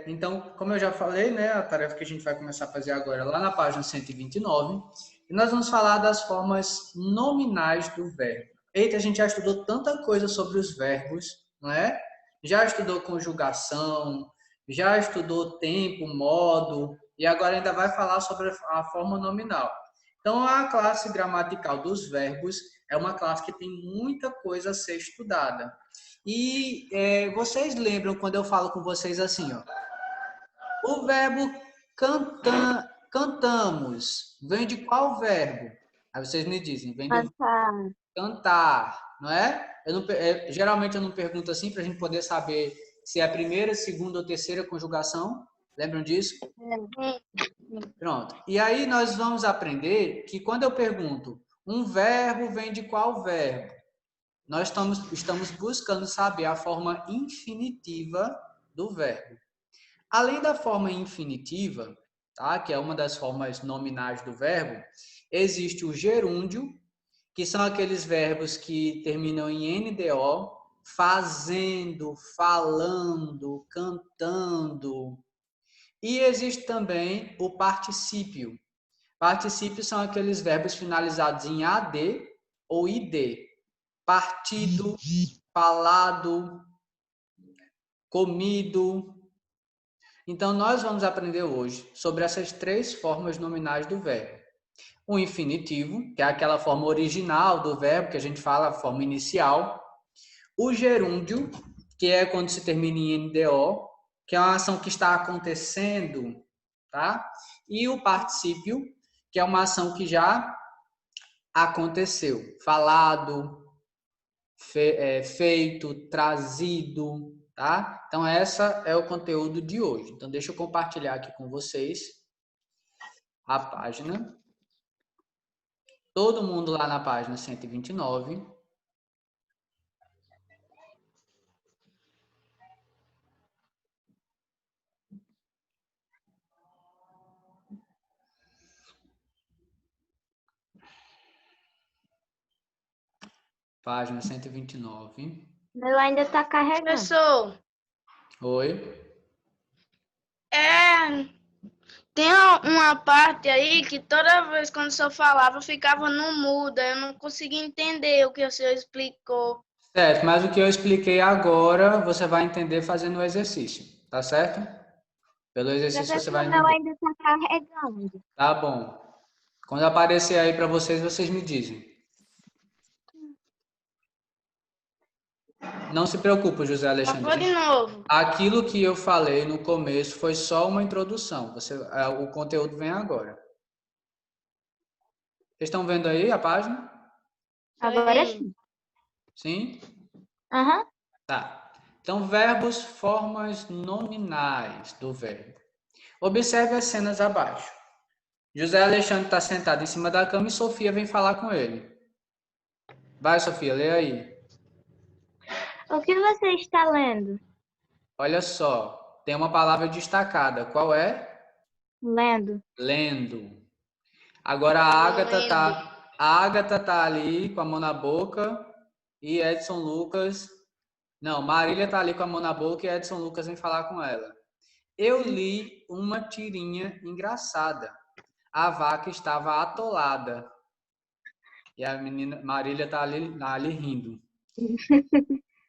Então, como eu já falei, né, a tarefa que a gente vai começar a fazer agora é lá na página 129, e nós vamos falar das formas nominais do verbo. Eita, a gente já estudou tanta coisa sobre os verbos, não é? Já estudou conjugação, já estudou tempo, modo, e agora ainda vai falar sobre a forma nominal. Então, a classe gramatical dos verbos é uma classe que tem muita coisa a ser estudada. E vocês lembram quando eu falo com vocês assim, ó, o verbo cantamos vem de qual verbo? Aí vocês me dizem, vem do Cantar. cantar, não é? Geralmente eu não pergunto assim para a gente poder saber se é a primeira, segunda ou terceira conjugação. Lembram disso? Pronto. E aí nós vamos aprender que quando eu pergunto um verbo vem de qual verbo? Nós estamos buscando saber a forma infinitiva do verbo. Além da forma infinitiva, tá? Que é uma das formas nominais do verbo, existe o gerúndio, que são aqueles verbos que terminam em NDO, fazendo, falando, cantando. E existe também o particípio. Particípios são aqueles verbos finalizados em AD ou ID. Partido, falado, comido. Então, nós vamos aprender hoje sobre essas três formas nominais do verbo. O infinitivo, que é aquela forma original do verbo, que a gente fala, a forma inicial. O gerúndio, que é quando se termina em NDO, que é uma ação que está acontecendo, tá? E o particípio, que é uma ação que já aconteceu, falado, feito, trazido, tá? Então, essa é o conteúdo de hoje. Então, deixa eu compartilhar aqui com vocês a página. Todo mundo lá na página 129. Página 129. Meu ainda tá carregando. Professor, Oi. tem uma parte aí que toda vez quando o senhor falava, eu ficava no mudo, eu não conseguia entender o que o senhor explicou. Certo, mas o que eu expliquei agora, você vai entender fazendo o exercício, tá certo? Pelo exercício você vai Professor, meu entender. ainda tá carregando. Tá bom. Quando aparecer aí para vocês, vocês me dizem. Não se preocupe, José Alexandre. Vou de novo. Aquilo que eu falei no começo foi só uma introdução. O conteúdo vem agora. Vocês estão vendo aí a página? Agora sim. Sim? Aham. Tá. Então, verbos, formas nominais do verbo. Observe as cenas abaixo. José Alexandre está sentado em cima da cama e Sofia vem falar com ele. Vai, Sofia, lê aí. O que você está lendo? Olha só, tem uma palavra destacada. Qual é? Lendo. Lendo. Agora a Agatha tá ali com a mão na boca e Edson Lucas. Não, Marília tá ali com a mão na boca e Edson Lucas vem falar com ela. Eu li uma tirinha engraçada. A vaca estava atolada. E a menina Marília tá ali rindo.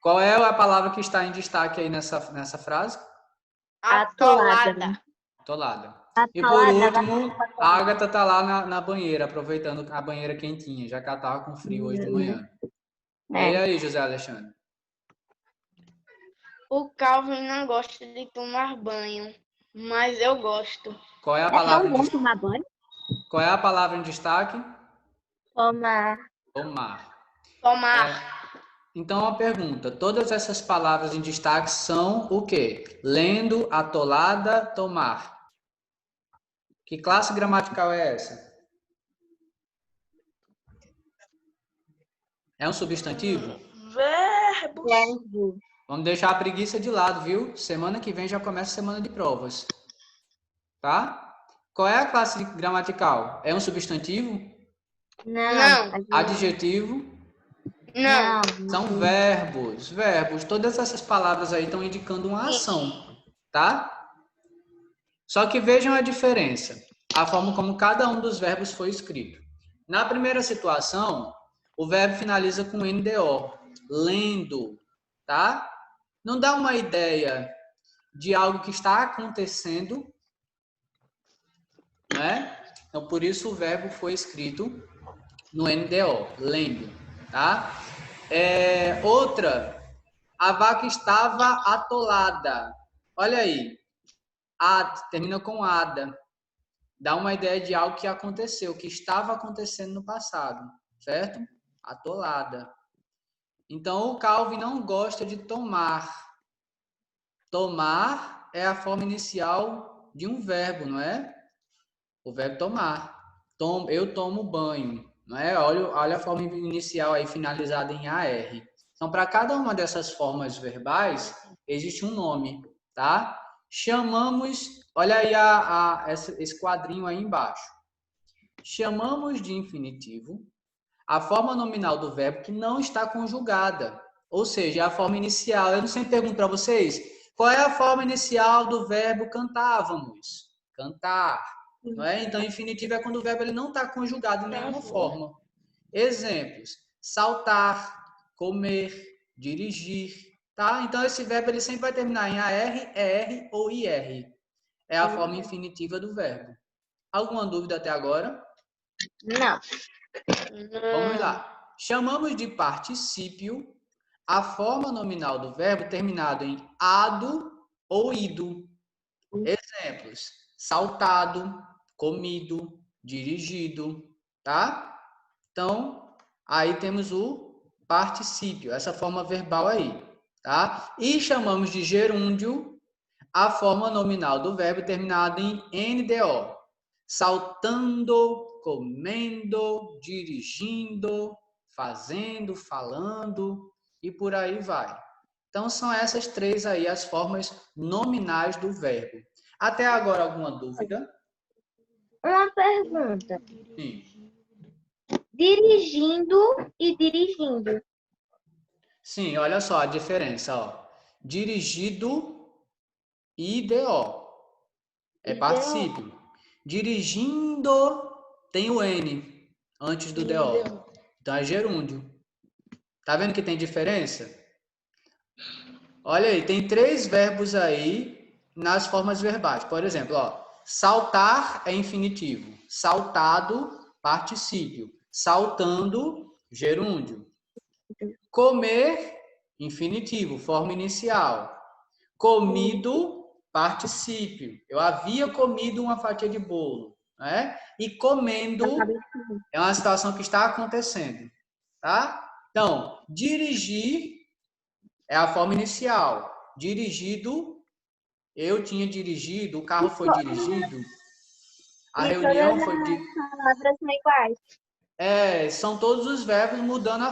Qual é a palavra que está em destaque aí nessa frase? Atolada. Atolada. E por Atolada. último, a Agatha tá lá na banheira, aproveitando a banheira quentinha, já que ela tava com frio hoje de manhã. E aí, José Alexandre? O Calvin não gosta de tomar banho, mas eu gosto. Qual é a É palavra tão bom tomar banho? Qual é a palavra em destaque? Tomar. Tomar. Tomar. Então, a pergunta, todas essas palavras em destaque são o quê? Lendo, atolada, tomar. Que classe gramatical é essa? É um substantivo? Verbo. Vamos deixar a preguiça de lado, viu? Semana que vem já começa a semana de provas. Tá? Qual é a classe gramatical? É um substantivo? Não. Adjetivo? Não. São verbos. Verbos. Todas essas palavras aí estão indicando uma ação. tá? Só que vejam a diferença, a forma como cada um dos verbos foi escrito. Na primeira situação, o verbo finaliza com NDO, lendo, tá? Não dá uma ideia de algo que está acontecendo, né? Então, por isso o verbo foi escrito no NDO, lendo, tá? Outra, a vaca estava atolada. Olha aí, termina com ada. Dá uma ideia de algo que aconteceu, que estava acontecendo no passado, certo? Atolada. Então, o Calvin não gosta de tomar. Tomar é a forma inicial de um verbo, não é? O verbo tomar. Eu tomo banho, não é? Olha a forma inicial aí finalizada em AR. Então, para cada uma dessas formas verbais, existe um nome, tá? Chamamos, olha aí esse quadrinho aí embaixo. Chamamos de infinitivo a forma nominal do verbo que não está conjugada, ou seja, a forma inicial. Eu não sempre pergunto para vocês, qual é a forma inicial do verbo cantávamos? Cantar. Não é? Então, infinitivo é quando o verbo ele não está conjugado em nenhuma forma. Exemplos: saltar, comer, dirigir. Tá? Então, esse verbo ele sempre vai terminar em AR, ER ou IR. É a forma infinitiva do verbo. Alguma dúvida até agora? Não. Vamos lá. Chamamos de particípio a forma nominal do verbo terminado em ado ou ido. Exemplos: saltado, comido, dirigido, tá? Então, aí temos o particípio, essa forma verbal aí, tá? E chamamos de gerúndio a forma nominal do verbo terminada em NDO. Saltando, comendo, dirigindo, fazendo, falando e por aí vai. Então, são essas três aí as formas nominais do verbo. Até agora, alguma dúvida? Uma pergunta. Sim. Dirigindo e dirigindo. Sim, olha só a diferença, ó. Dirigido e DO. É particípio. Dirigindo tem o N antes do DO. Então é gerúndio. Tá vendo que tem diferença? Olha aí, tem três verbos aí nas formas verbais. Por exemplo, ó, saltar é infinitivo. Saltado, particípio. Saltando, gerúndio. Comer, infinitivo, forma inicial. Comido, particípio. Eu havia comido uma fatia de bolo, né? E comendo é uma situação que está acontecendo, tá? Então, dirigir é a forma inicial. Dirigido, eu tinha dirigido, o carro foi dirigido, a reunião foi As palavras são iguais. são todos os verbos mudando a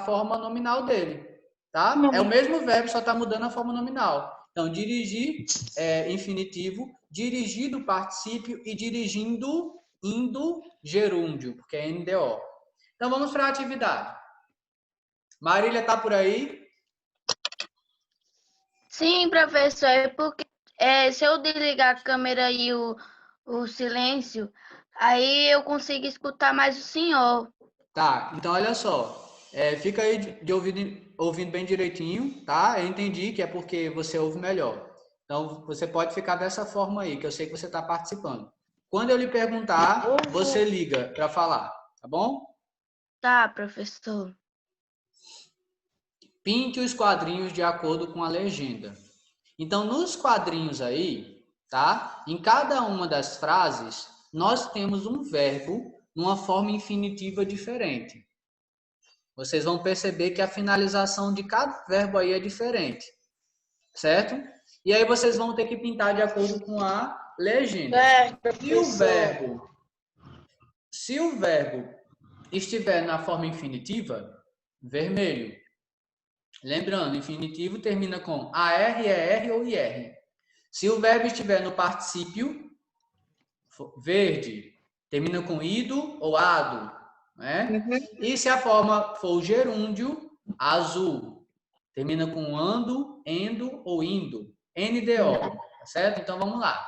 forma nominal dele, tá? É o mesmo verbo, só está mudando a forma nominal. Então, dirigir é infinitivo, dirigido particípio e dirigindo, indo, gerúndio, porque é NDO. Então, vamos para a atividade. Marília está por aí? Sim, professor, é porque se eu desligar a câmera e o silêncio, aí eu consigo escutar mais o senhor. Tá, então olha só. Fica aí de ouvindo bem direitinho, tá? Eu entendi que é porque você ouve melhor. Então, você pode ficar dessa forma aí, que eu sei que você está participando. Quando eu lhe perguntar, você liga para falar, tá bom? Tá, professor. Pinte os quadrinhos de acordo com a legenda. Então, nos quadrinhos aí, tá? Em cada uma das frases, nós temos um verbo numa forma infinitiva diferente. Vocês vão perceber que a finalização de cada verbo aí é diferente, certo? E aí vocês vão ter que pintar de acordo com a legenda. Se o verbo estiver na forma infinitiva, vermelho. Lembrando, infinitivo termina com AR, ER ou IR. Se o verbo estiver no particípio, verde, termina com ido ou ado, né? E se a forma for o gerúndio, azul, termina com ando, endo ou indo, NDO. certo? Então, vamos lá.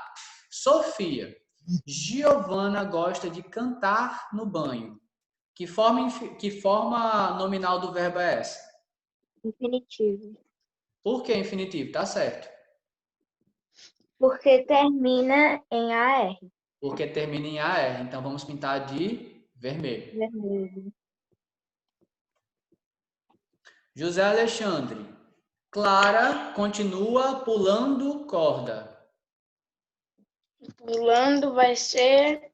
Sofia, Giovana gosta de cantar no banho. Que forma nominal do verbo é essa? Infinitivo. Por que infinitivo? Tá certo. Porque termina em AR. Porque termina em AR. Então, vamos pintar de vermelho. Vermelho. José Alexandre. Clara continua pulando corda. Pulando vai ser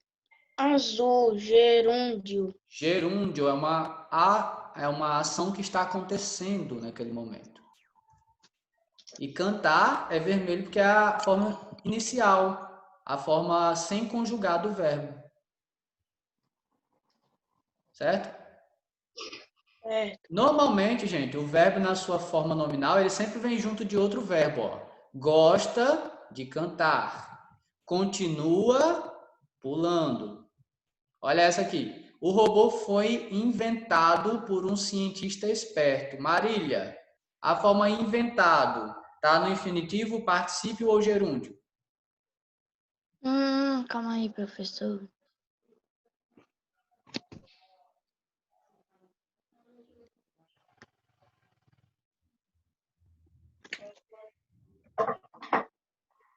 azul, gerúndio. Gerúndio é uma ação que está acontecendo naquele momento. E cantar é vermelho porque é a forma inicial, a forma sem conjugar do verbo. Certo? Certo. Normalmente, gente, o verbo na sua forma nominal, ele sempre vem junto de outro verbo. Ó. Gosta de cantar. Continua pulando. Olha essa aqui. O robô foi inventado por um cientista esperto. Marília, a forma inventado está no infinitivo, particípio ou gerúndio? Calma aí, professor.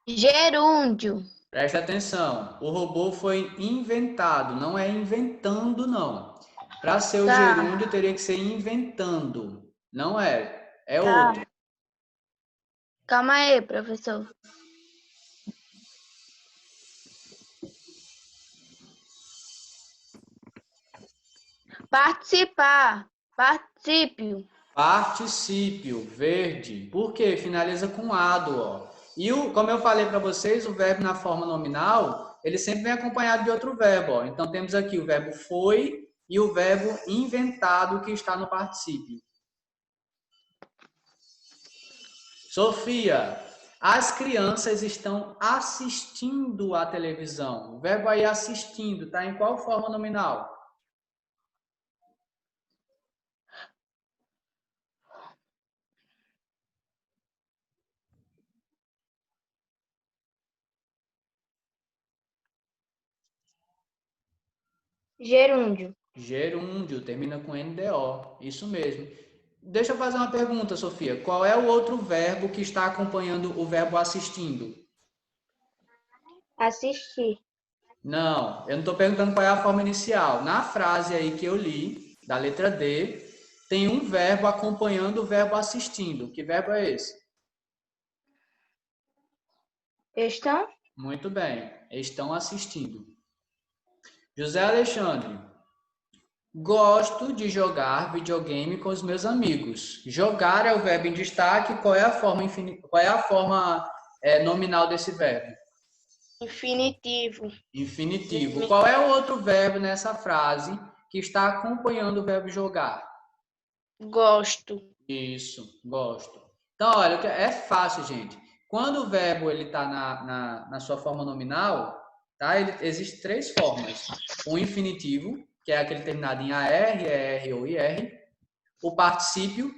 Gerúndio. Presta atenção. O robô foi inventado, não é inventando, não. Para ser o gerúndio, teria que ser inventando. Não é. É outro. Calma aí, professor. Participar. Particípio. Particípio, verde. Por quê? Finaliza com ado, ó. E como eu falei para vocês, o verbo na forma nominal, ele sempre vem acompanhado de outro verbo, ó. Então temos aqui o verbo foi e o verbo inventado que está no particípio. Sofia, as crianças estão assistindo à televisão. O verbo aí assistindo está em qual forma nominal? Gerúndio. Gerúndio, termina com NDO. Isso mesmo. Deixa eu fazer uma pergunta, Sofia. Qual é o outro verbo que está acompanhando o verbo assistindo? Assistir. Não, eu não estou perguntando qual é a forma inicial. Na frase aí que eu li, da letra D, tem um verbo acompanhando o verbo assistindo. Que verbo é esse? Estão? Muito bem, estão assistindo. José Alexandre, gosto de jogar videogame com os meus amigos. Jogar é o verbo em destaque. Qual é a forma nominal desse verbo? Infinitivo. Infinitivo. Qual é o outro verbo nessa frase que está acompanhando o verbo jogar? Gosto. Isso, gosto. Então, olha, é fácil, gente. Quando o verbo está na sua forma nominal, tá? Existem três formas. O infinitivo, que é aquele terminado em AR, ER ou IR. O particípio,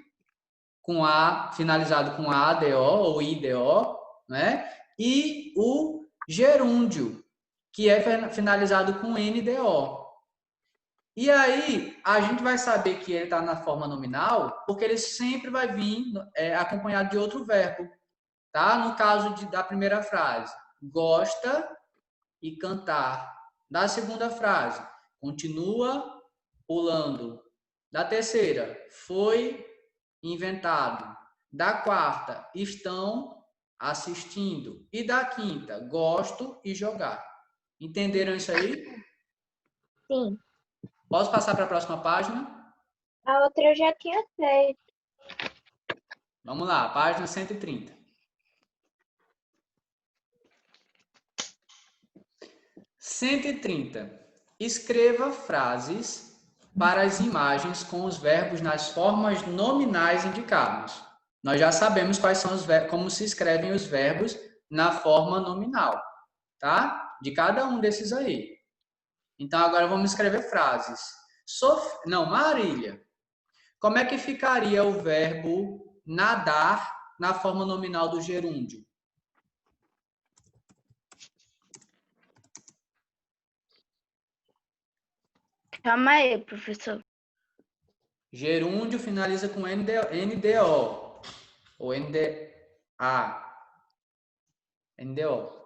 com A, finalizado com ADO ou IDO, né? E o gerúndio, que é finalizado com NDO. E aí, a gente vai saber que ele está na forma nominal, porque ele sempre vai vir acompanhado de outro verbo. Tá? No caso da primeira frase, gosta e cantar. Da segunda frase, continua pulando. Da terceira, foi inventado. Da quarta, estão assistindo. E da quinta, gosto e jogar. Entenderam isso aí? Sim. Posso passar para a próxima página? A outra eu já tinha feito. Vamos lá, página 130. 130. Escreva frases para as imagens com os verbos nas formas nominais indicadas. Nós já sabemos quais são os verbos, como se escrevem os verbos na forma nominal, tá? De cada um desses aí. Então agora vamos escrever frases. Marília. Como é que ficaria o verbo nadar na forma nominal do gerúndio? Calma aí, professor. Gerúndio finaliza com NDO. Ou NDA. NDO.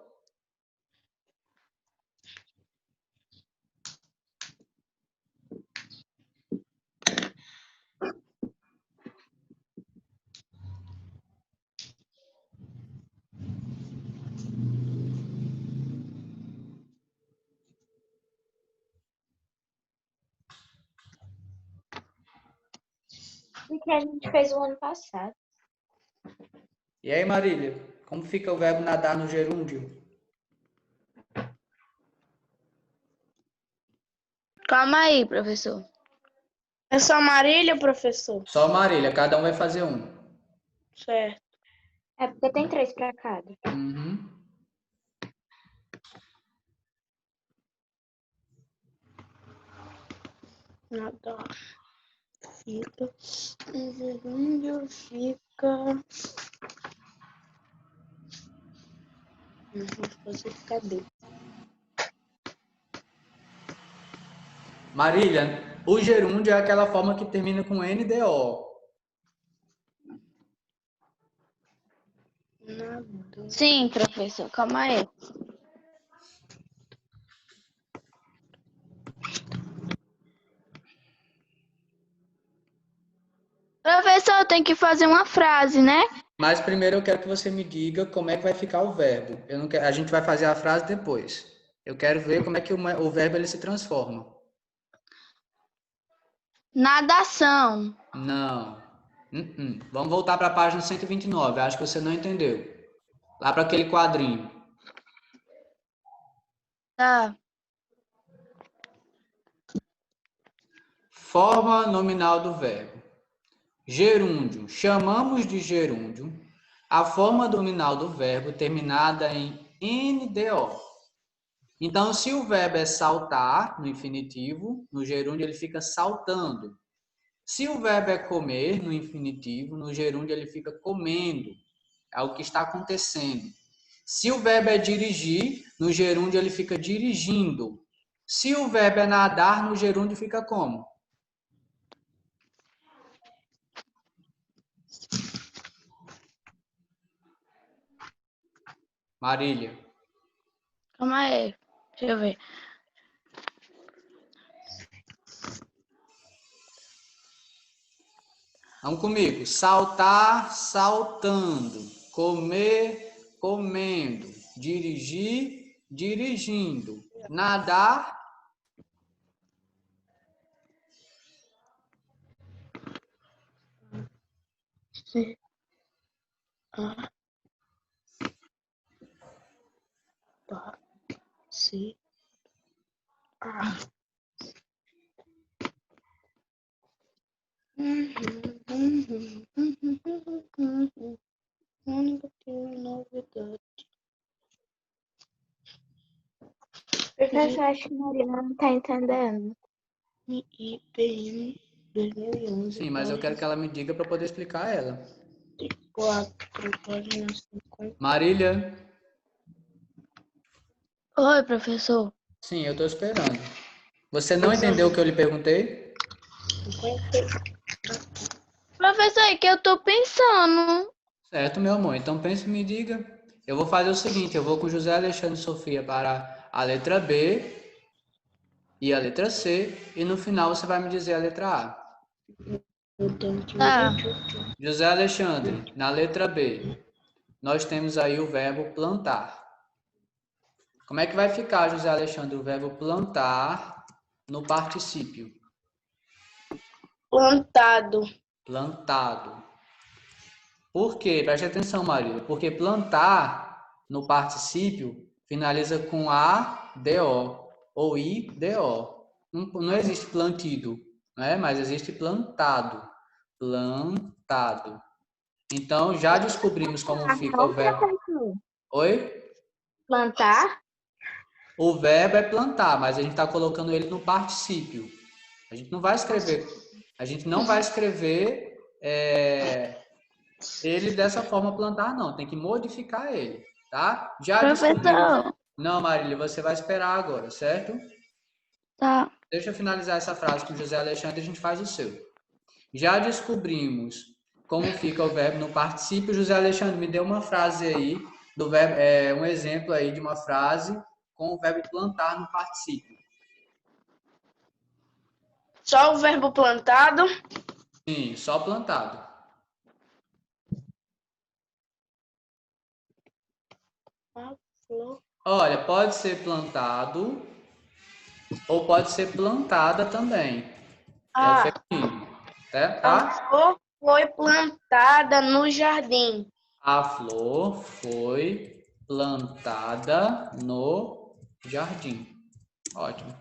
O que a gente fez o ano passado. E aí, Marília? Como fica o verbo nadar no gerúndio? Calma aí, professor. É só Marília, professor? Só Marília, cada um vai fazer um. Certo. É porque tem 3 para cada. Uhum. Nada. Fica. O gerúndio fica. Não vou fazer cadê? Marília, o gerúndio é aquela forma que termina com NDO. Nada. Sim, professor, calma aí. Professor, tem que fazer uma frase, né? Mas primeiro eu quero que você me diga como é que vai ficar o verbo. Eu não quero, a gente vai fazer a frase depois. Eu quero ver como é que o verbo ele se transforma. Nadação. Não. Vamos voltar para a página 129. Acho que você não entendeu. Lá para aquele quadrinho. Tá. Forma nominal do verbo. Gerúndio. Chamamos de gerúndio a forma nominal do verbo terminada em NDO. Então, se o verbo é saltar, no infinitivo, no gerúndio ele fica saltando. Se o verbo é comer, no infinitivo, no gerúndio ele fica comendo. É o que está acontecendo. Se o verbo é dirigir, no gerúndio ele fica dirigindo. Se o verbo é nadar, no gerúndio fica como? Marília. Calma aí. Deixa eu ver. Vamos comigo. Saltar, saltando. Comer, comendo. Dirigir, dirigindo. Nadar. Se. Única novidade. Professor, acho que a Maria não tá entendendo. IPM 2011. Sim, mas eu quero que ela me diga para poder explicar a ela. 4, página 50. Marília. Oi, professor. Sim, eu estou esperando. Você não entendeu o que eu lhe perguntei? Professor, é que eu tô pensando. Certo, meu amor. Então pense e me diga. Eu vou fazer o seguinte, eu vou com José Alexandre e Sofia para a letra B e a letra C, e no final você vai me dizer a letra A. Tá. José Alexandre, na letra B, nós temos aí o verbo plantar. Como é que vai ficar, José Alexandre, o verbo plantar no particípio? Plantado. Plantado. Por quê? Preste atenção, Marília. Porque plantar, no particípio, finaliza com ADO ou IDO. Não existe plantido, né? Mas existe plantado. Plantado. Então, já descobrimos como fica o verbo. Oi? Plantar? O verbo é plantar, mas a gente está colocando ele no particípio. A gente não vai escrever ele dessa forma plantar, não. Tem que modificar ele, tá? Já descobrimos. Professor. Não, Marília, você vai esperar agora, certo? Tá. deixa eu finalizar essa frase com o José Alexandre e a gente faz o seu. Já descobrimos como fica o verbo no particípio. José Alexandre, me dê uma frase aí, do verbo, um exemplo aí de uma frase com o verbo plantar no particípio. Só o verbo plantado. Sim, só plantado. Olha, pode ser plantado ou pode ser plantada também. É o feminino, tá? A flor foi plantada no jardim. A flor foi plantada no jardim. Ótimo.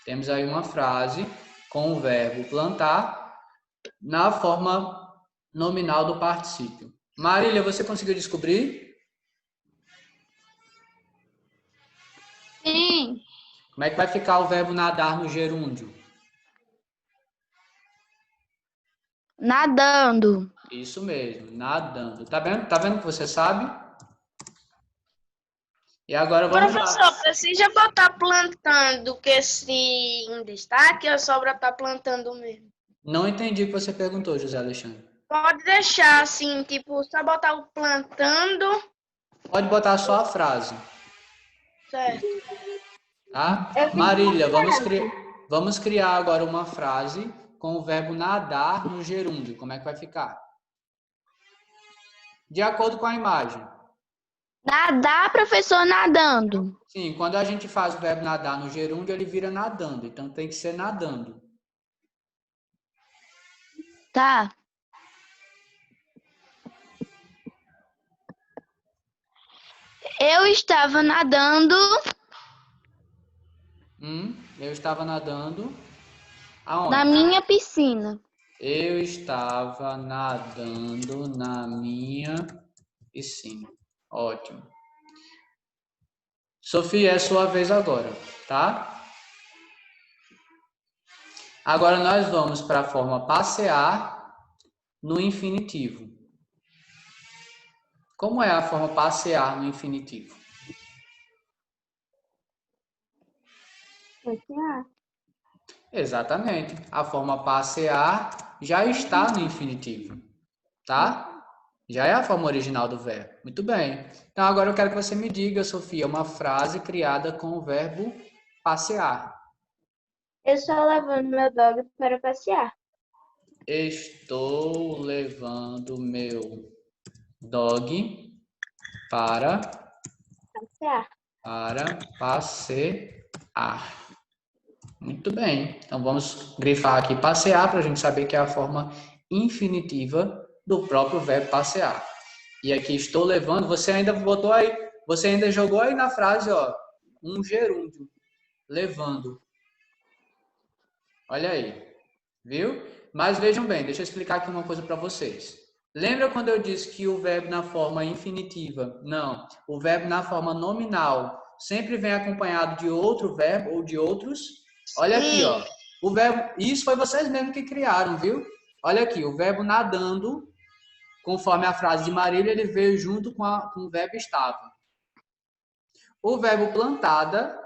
Temos aí uma frase com o verbo plantar na forma nominal do particípio. Marília, você conseguiu descobrir? Sim. Como é que vai ficar o verbo nadar no gerúndio? Nadando. Isso mesmo, nadando. Tá vendo? Tá vendo que você sabe? E agora vamos lá. Professor, precisa botar plantando que se em destaque ou só para estar plantando mesmo? Não entendi o que você perguntou, José Alexandre. Pode deixar assim, tipo, só botar o plantando. Pode botar só a frase, Certo. tá? Marília, vamos criar agora uma frase com o verbo nadar no gerúndio. Como é que vai ficar? De acordo com a imagem. Nadar, professor, nadando. Sim, quando a gente faz o verbo nadar no gerúndio, ele vira nadando. Então tem que ser nadando. Tá. Eu estava nadando Eu estava nadando. Aonde? na minha piscina. Eu estava nadando na minha piscina. Ótimo. Sofia, é sua vez agora, tá? Agora nós vamos para a forma passear no infinitivo. Como é a forma passear no infinitivo? Passear. Exatamente. A forma passear já está no infinitivo, tá? Já é a forma original do verbo. Muito bem. Então agora eu quero que você me diga, Sofia, uma frase criada com o verbo passear. Eu estou levando meu dog para passear. Estou levando meu dog para passear. Muito bem. Então vamos grifar aqui passear para a gente saber que é a forma infinitiva do próprio verbo passear. E aqui estou levando, você ainda botou aí, você ainda jogou aí na frase, ó, um gerúndio, levando. Olha aí, viu? Mas vejam bem, deixa eu explicar aqui uma coisa para vocês. Lembra quando eu disse que o verbo na forma infinitiva? Não, o verbo na forma nominal sempre vem acompanhado de outro verbo ou de outros. Olha aqui, ó. O verbo, isso foi vocês mesmos que criaram, viu? Olha aqui, o verbo nadando, conforme a frase de Marília, ele veio junto com o verbo estava. O verbo plantada,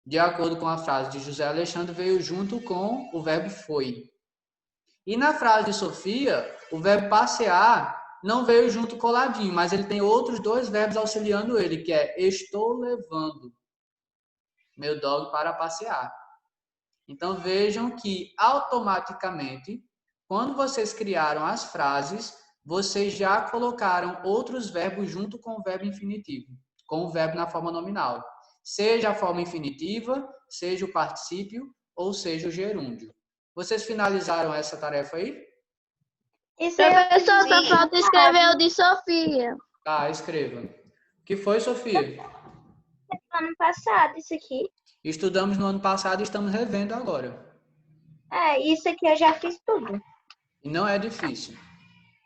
de acordo com a frase de José Alexandre, veio junto com o verbo foi. E na frase de Sofia, o verbo passear não veio junto coladinho, mas ele tem outros dois verbos auxiliando ele, que é estou levando meu dog para passear. Então vejam que automaticamente, quando vocês criaram as frases, vocês já colocaram outros verbos junto com o verbo infinitivo, com o verbo na forma nominal. Seja a forma infinitiva, seja o particípio ou seja o gerúndio. Vocês finalizaram essa tarefa aí? Professor, só falta escrever o de Sofia. Tá, escreva. O que foi, Sofia? Ano passado, isso aqui. Estudamos no ano passado e estamos revendo agora. Isso aqui eu já fiz tudo. E não é difícil.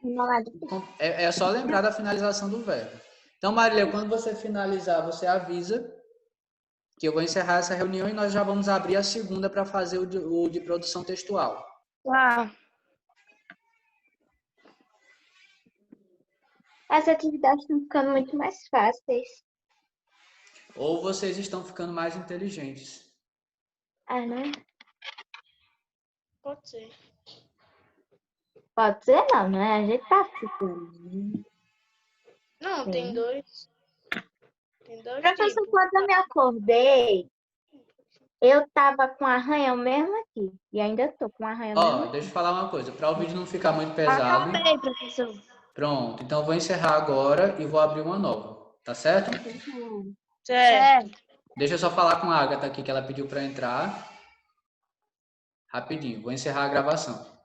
Não é difícil. É só lembrar da finalização do verbo. Então, Marília, quando você finalizar, você avisa que eu vou encerrar essa reunião e nós já vamos abrir a segunda para fazer o de produção textual. Tá. As atividades estão ficando muito mais fáceis. Ou vocês estão ficando mais inteligentes. Né? Pode ser. Pode ser não, né? A gente tá assistindo. Não, Sim. tem dois. Tem dois Professor, tipos. quando eu me acordei, eu tava com arranhão mesmo aqui. E ainda tô com arranhão mesmo Ó, aqui. deixa eu falar uma coisa. Para o vídeo não ficar muito pesado. Acabei, professor. Pronto. Então, eu vou encerrar agora e vou abrir uma nova. Tá certo? Certo. Deixa eu só falar com a Agatha aqui, que ela pediu para entrar. Rapidinho. Vou encerrar a gravação.